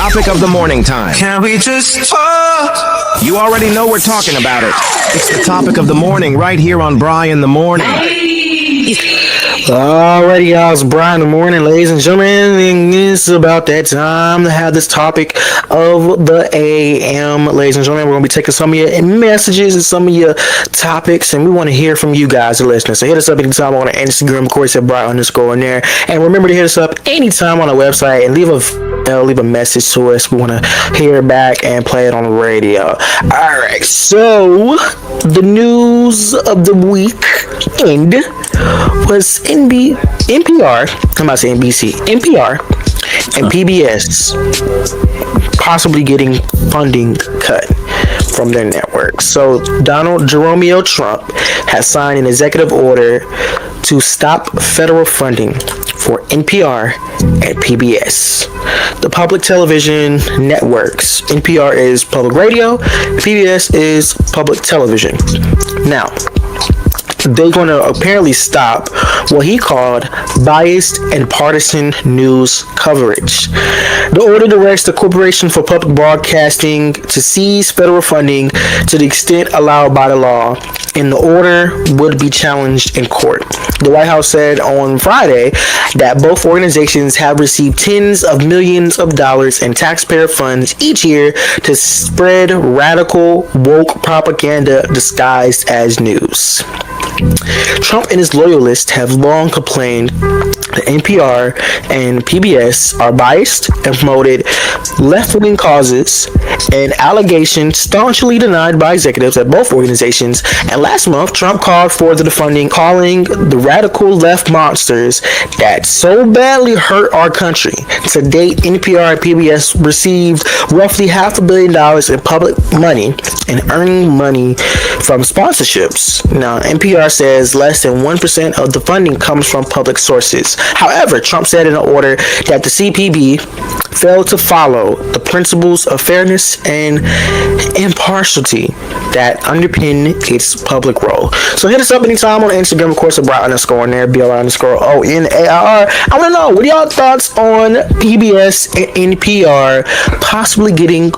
Topic of the morning time. Can we just talk? You already know we're talking about it. It's the topic of the morning right here on Bry In The Morning. Alrighty, y'all, it's Bry In The Morning, ladies and gentlemen. It's about that time to have this topic of the AM. Ladies and gentlemen, we're going to be taking some of your messages and some of your topics, and we want to hear from you guys, the listeners. So hit us up anytime on Instagram, of course, at Bry_in there. And remember to hit us up anytime on our website and leave a message to us. We want to hear it back and play it on the radio. Alright, so the news of the weekend was NPR, I'm about to say NBC, NPR and PBS possibly getting funding cut from their network. So Donald Jerome Trump has signed an executive order to stop federal funding for NPR and PBS. The public television networks, NPR is public radio, PBS is public television. Now, they're going to apparently stop what he called biased and partisan news coverage. The order directs the Corporation for Public Broadcasting to cease federal funding to the extent allowed by the law, and the order would be challenged in court. The White House said on Friday that both organizations have received tens of millions of dollars in taxpayer funds each year to spread radical woke propaganda disguised as news. Trump and his loyalists have long complained that NPR and PBS are biased and promoted left-wing causes, an allegation staunchly denied by executives at both organizations. And last month, Trump called for the defunding, calling the radical left monsters that so badly hurt our country. To date, NPR and PBS received roughly $500 million in public money and earning money from sponsorships. Now, NPR says less than 1% of the funding comes from public sources. However, Trump said in an order that the CPB failed to follow the principles of fairness and impartiality that underpin its public role. So hit us up anytime on Instagram, of course, at Bry_in there, BLI_ONAIR. I want to know, what are y'all thoughts on PBS and NPR possibly getting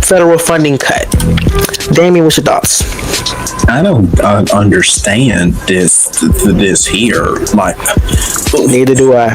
federal funding cut? Damian, what's your thoughts? I don't understand this here. Like, neither do I.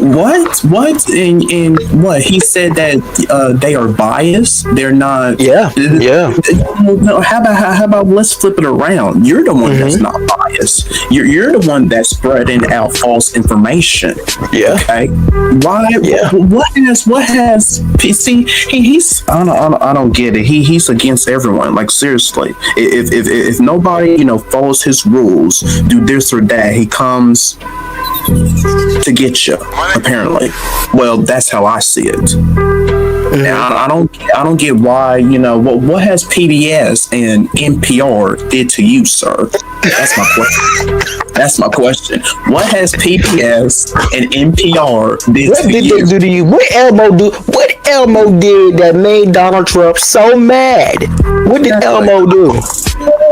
What? And what? He said that they are biased. They're not. Yeah. No. How about let's flip it around? You're the one that's not biased. You're the one that's spreading out false information. Yeah. Okay. Why? Yeah. What has? See, he's. I don't get it. He's against everyone. Like, seriously, if nobody follows his rules, do this or that, he comes to get you. Apparently, well, that's how I see it. Now, I don't get why. What has PBS and NPR did to you, sir? That's my question. What has PBS and NPR did to you? What did they do to you? What Elmo did that made Donald Trump so mad? What did Elmo do?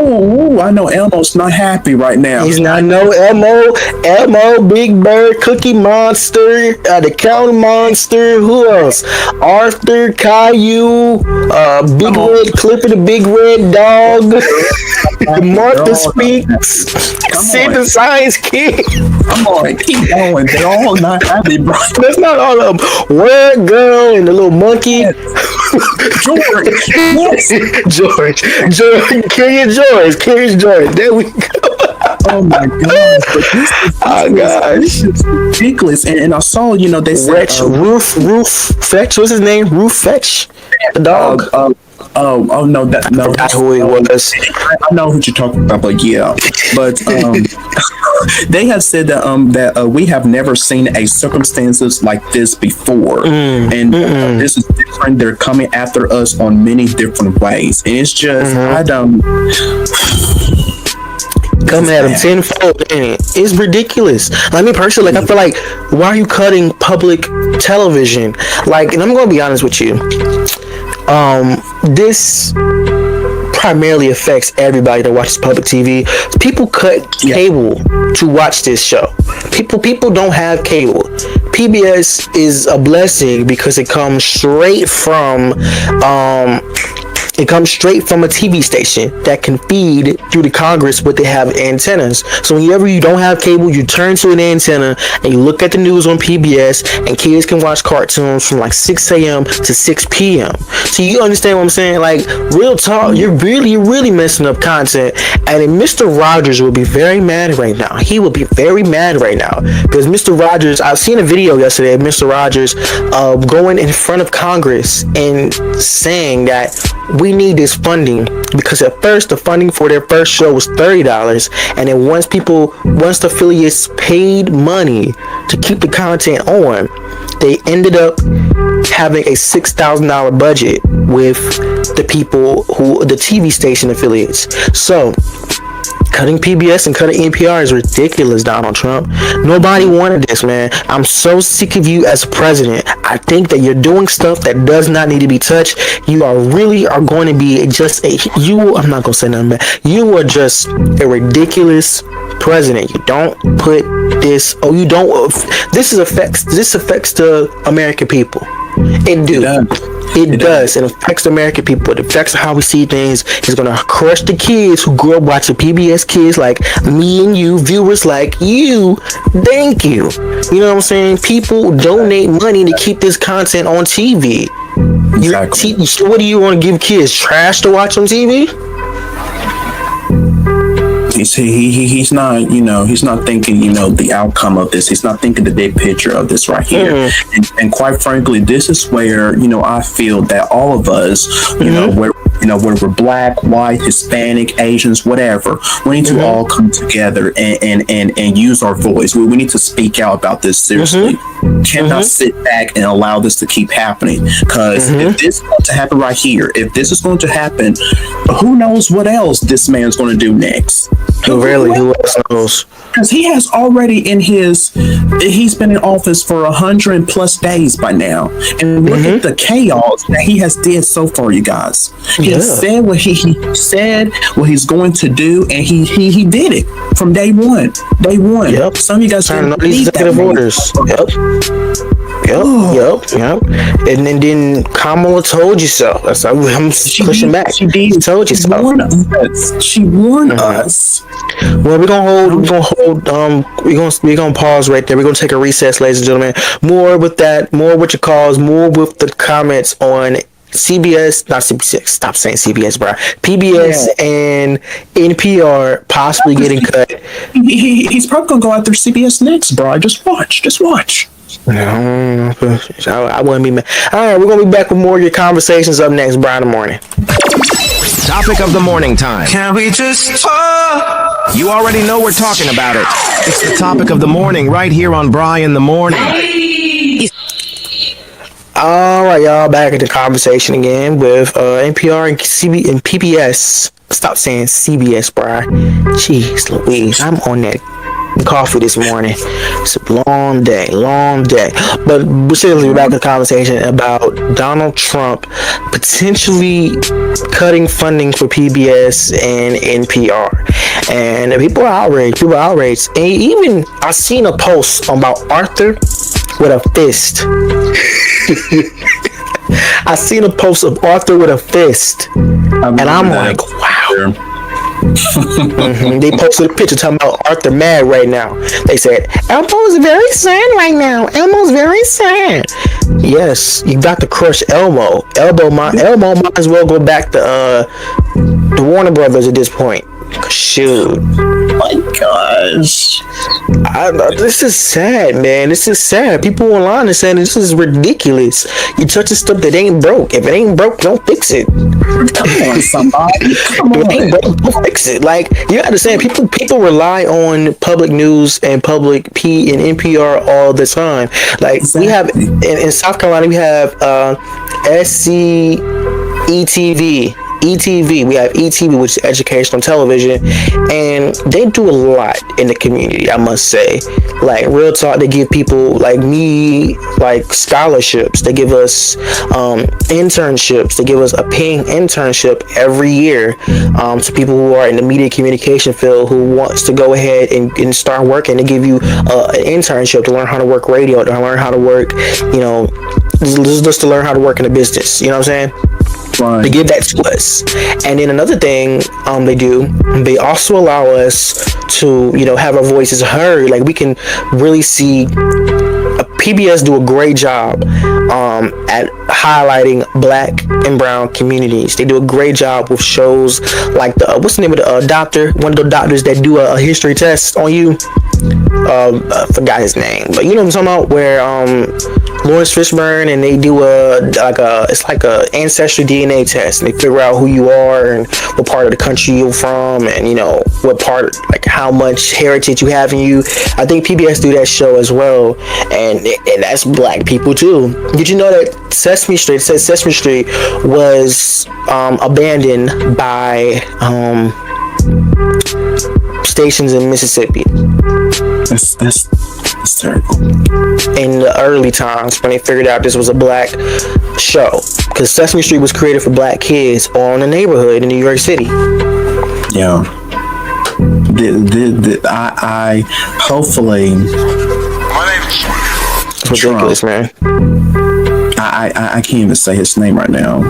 Ooh, I know Elmo's not happy right now. He's not Elmo, Big Bird, Cookie Monster, the County Monster. Who else? Arthur, Caillou, Big Red Clipper, the Big Red Dog, Martha Speaks, Sid the Science Kid. Come on, keep going. They're all not happy, bro. That's not all of them. Word Girl and the little monkey. George. George. Curious George. There we go. Oh my gosh! This is ridiculous. And I saw, they said Roof Fetch. What's his name? Roof Fetch. The dog. Oh no, no. That's who he was. I know who you're talking about, but yeah. But they have said that we have never seen a circumstances like this before, and this is different. They're coming after us on many different ways, and it's just I don't. Come at him tenfold. It's ridiculous. Like, me personally, I feel like, why are you cutting public television? Like, and I'm gonna be honest with you. This primarily affects everybody that watches public TV. People cut cable to watch this show. People don't have cable. PBS is a blessing because it comes straight from a TV station that can feed through the Congress, but they have antennas. So whenever you don't have cable, you turn to an antenna and you look at the news on PBS, and kids can watch cartoons from like 6 a.m. to 6 p.m. So you understand what I'm saying? Like, real talk, you're really messing up content. And then Mr. Rogers will be very mad right now. He will be very mad right now because Mr. Rogers, I've seen a video yesterday of Mr. Rogers going in front of Congress and saying that we need this funding, because at first the funding for their first show was $30, and then once the affiliates paid money to keep the content on, they ended up having a $6,000 budget with the TV station affiliates. So cutting PBS and cutting NPR is ridiculous, Donald Trump. Nobody wanted this, man. I'm so sick of you as president. I think that you're doing stuff that does not need to be touched. You are going to be I'm not going to say nothing bad. You are just a ridiculous president. You don't put this, this affects the American people. It does. It affects the American people. It affects how we see things. It's going to crush the kids who grew up watching PBS kids like me and you, viewers like you. Thank you. You know what I'm saying? People donate money to keep this content on TV. Exactly. What do you want to give kids? Trash to watch on TV? He's not, he's not thinking, the outcome of this. He's not thinking the big picture of this right here. And quite frankly, this is where, I feel that all of us, whether we're black, white, Hispanic, Asians, whatever, we need to all come together and use our voice. We need to speak out about this seriously. Cannot sit back and allow this to keep happening, because if this is going to happen right here, if this is going to happen, who knows what else this man's going to do next? Who else knows? Because he has already he's been in office for 100+ days by now, and look at the chaos that he has did so far, you guys. He has said what he said, what he's going to do, and he did it from day one. Yep. Some of you guys trying to know these executive orders. Yep. And then Kamala told you so. That's why I'm pushing back. She told you so. She warned us. Well, we're gonna pause right there. We're gonna take a recess, ladies and gentlemen. More with your calls, more with the comments on CBS, not CBS. Stop saying CBS, bro. PBS and NPR possibly getting cut. He's probably gonna go out there CBS next, bro. Just watch. No, I wouldn't be mad. All right, we're gonna be back with more of your conversations up next, Bry In The Morning. Topic of the morning time. Can we just talk? You already know we're talking about it. It's the topic of the morning right here on Bry In The Morning. All right, y'all, back at the conversation again with NPR and PBS. Stop saying CBS, Bry. Jeez Louise, I'm on that coffee this morning. It's a long day. But seriously, we're back to the conversation about Donald Trump potentially cutting funding for PBS and NPR. And people are outraged. And even I seen a post about Arthur with a fist. I seen a post of Arthur with a fist. And I'm like, wow. They posted a picture talking about Arthur mad right now. They said Elmo's very sad right now. Elmo's very sad. Yes, you got to crush Elmo. Elmo might as well go back to the Warner Brothers at this point. Shoot. My gosh. This is sad, man. This is sad. People online are saying this is ridiculous. You touching stuff that ain't broke. If it ain't broke, don't fix it. Come on, somebody. Come on. If it ain't broke, don't fix it. Like, you understand, people rely on public news and public P and NPR all the time. Like, exactly. We have in South Carolina, we have SCETV. ETV. We have ETV, which is educational television, and they do a lot in the community, I must say. Like, real talk, they give people like me, like, scholarships. They give us internships. They give us a paying internship every year to people who are in the media communication field who wants to go ahead and start working. They give you an internship to learn how to work radio, to learn how to work, just to learn how to work in a business. You know what I'm saying? Right. They give that to us. And then another thing they also allow us to, have our voices heard. Like, we can really see PBS do a great job at highlighting Black and brown communities. They do a great job with shows like what's the name of the doctor? One of the doctors that do a history test on you. I forgot his name, but you know what I'm talking about, where Lawrence Fishburne, and they do it's like a ancestry DNA test, and they figure out who you are and what part of the country you're from, and what part, like, how much heritage you have in you. I think PBS do that show as well, and that's Black people too. Did you know that Sesame Street was abandoned by stations in Mississippi? That's terrible. In the early times, when they figured out this was a Black show, because Sesame Street was created for Black kids all in the neighborhood in New York City. Yeah. I hopefully. It's ridiculous, Trump, man. I can't even say his name right now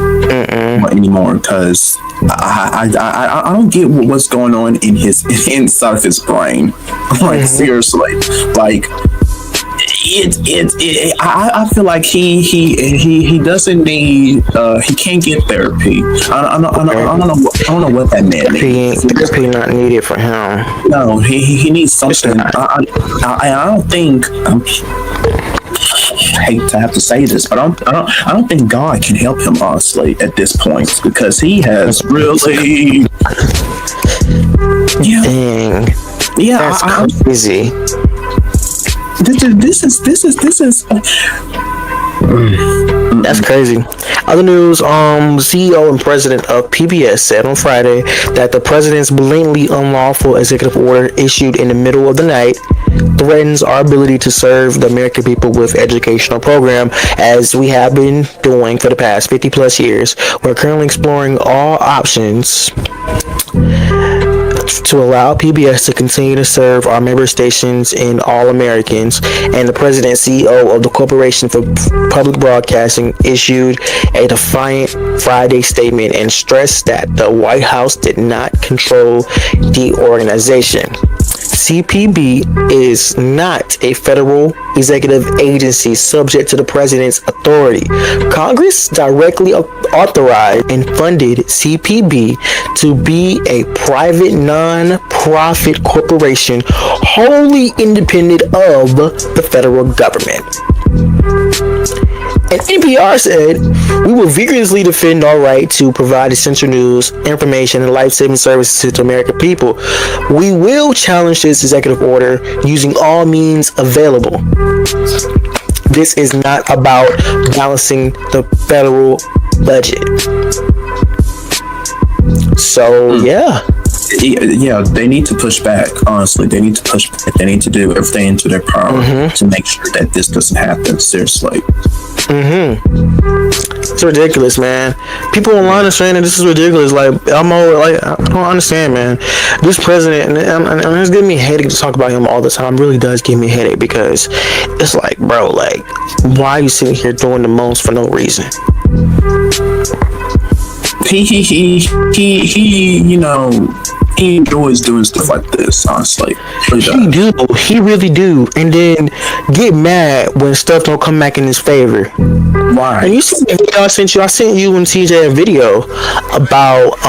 anymore, because I don't get what's going on in his inside of his brain. Like, seriously, like I feel like he doesn't need he can't get therapy. I don't know what that man needs. Therapy not needed for him. No, he needs something. I don't think. I hate to have to say this, but I don't think God can help him, honestly, at this point, because he has really. Dang. Yeah, that's crazy. This is. That's crazy. Other news, CEO and president of PBS said on Friday that the president's blatantly unlawful executive order issued in the middle of the night threatens our ability to serve the American people with educational program, as we have been doing for the past 50 plus years. We're currently exploring all options to allow PBS to continue to serve our member stations and all Americans. And the president and CEO of the Corporation for Public Broadcasting issued a defiant Friday statement and stressed that the White House did not control the organization. CPB is not a federal executive agency subject to the president's authority. Congress directly authorized and funded CPB to be a private non-profit corporation wholly independent of the federal government. And NPR said, we will vigorously defend our right to provide essential news, information, and life-saving services to American people. We will challenge this executive order using all means available. This is not about balancing the federal budget. So, yeah. Yeah, they need to push back, honestly. They need to push back. They need to do everything into their power to make sure that this doesn't happen, seriously. It's ridiculous, man. People online are saying that this is ridiculous. Like, I don't understand, man. This president, and it's giving me a headache to talk about him all the time. It really does give me a headache, because it's like, bro, like, why are you sitting here doing the most for no reason? He enjoys doing stuff like this, honestly. He really do. And then get mad when stuff don't come back in his favor. Why? And you see the video I sent you and TJ a video about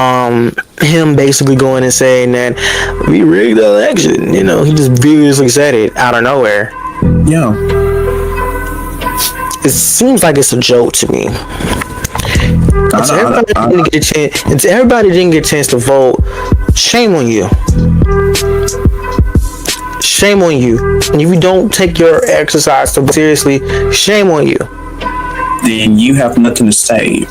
him basically going and saying that we rigged the election. He just vigorously said it out of nowhere. Yeah. It seems like it's a joke to me. Everybody didn't get a chance to vote. Shame on you. Shame on you. And if you don't take your exercise so seriously, shame on you. Then you have nothing to say.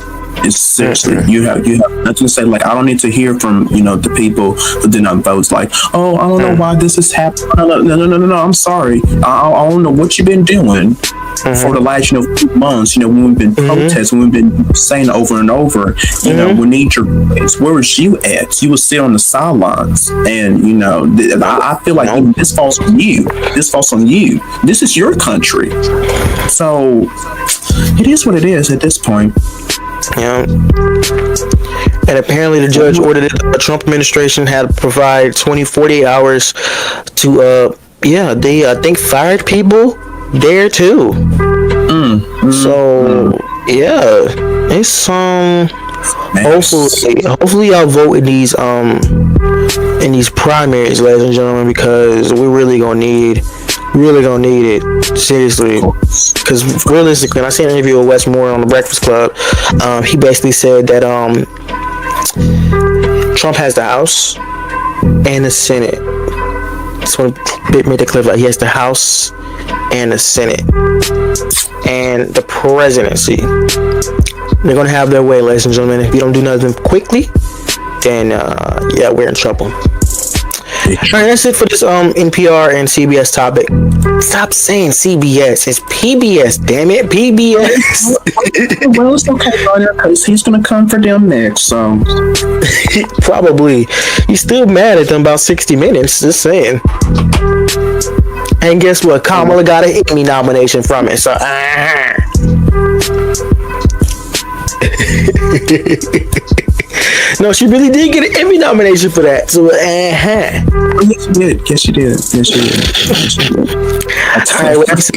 It's seriously, you have nothing to say. Like, I don't need to hear from the people who did not vote. Like, oh, I don't know why this is happening. No. I'm sorry. I don't know what you've been doing for the last few months. When we've been protesting, we've been saying over and over. We need your voice. Where was you at? You would sit on the sidelines, and I feel like this falls on you. This falls on you. This is your country. So it is what it is at this point. Yeah. And apparently the judge ordered the Trump administration had to provide 48 hours to they I think fired people there too. So it's hopefully y'all vote in these primaries, ladies and gentlemen, because we're really gonna need it, seriously. Because realistically, and I seen an interview with Wes Moore on the Breakfast Club. He basically said that Trump has the House and the Senate. Just want to make that clear. Like, he has the House and the Senate and the presidency. They're gonna have their way, ladies and gentlemen. If you don't do nothing quickly, then we're in trouble. Alright, that's it for this NPR and CBS topic. Stop saying CBS. It's PBS, damn it. PBS. Well, it's okay, Bry'Neir, because he's going to come for them next, so. Probably. He's still mad at them about 60 Minutes, just saying. And guess what? Kamala got an Emmy nomination from it, so. No, she really did get an Emmy nomination for that. So, Yes, she did. All right, well, that's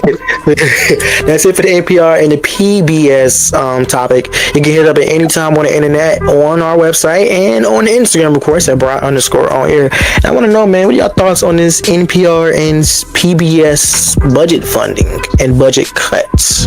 it for the NPR and the PBS topic. You can hit up at any time on the internet, on our website, and on the Instagram, of course, at Bry_on_air. And I want to know, man, what are y'all thoughts on this NPR and PBS budget funding and budget cuts?